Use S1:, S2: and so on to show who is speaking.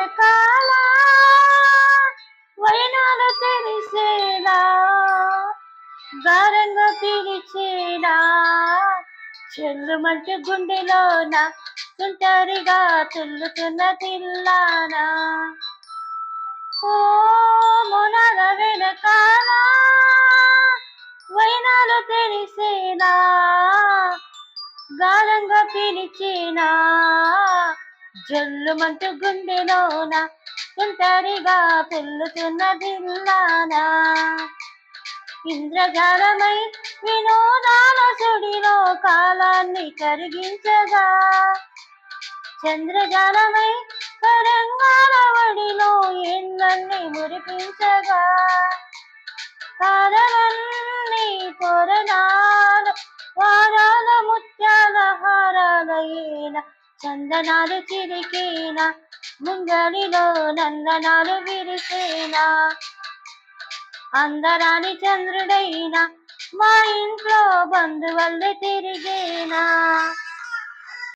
S1: వెనకాల వైనాలు తెలిసేలా గారంగా పిలిచేలా చెల్లుమంటూ గుండెలోన తుంటరిగా తుల్లుతున్న తిల్లానా ఓ మొనాల వెనకాల వైనాలు తెలిసేలా గారంగా పిలిచేనా జల్లుమంటూ గుండెలోన తుంటరిగా తుల్లుతున్న దిల్లానా ఇంద్రజాలమై వినోదాల సుడిలో కాలాన్ని కరిగించగా చంద్రజాలమై తరంగాల వడిలో ఎన్నన్ని మురిపించగా తారలన్నీ తోరణాల వారాల ముత్యాల హారాలయేన చందనాలు చిరికేన ముంగడిలో నందనాలు విరిసేనా అందరాని చంద్రుడైనా మా ఇంట్లో బంధువల్లే తిరిగేనా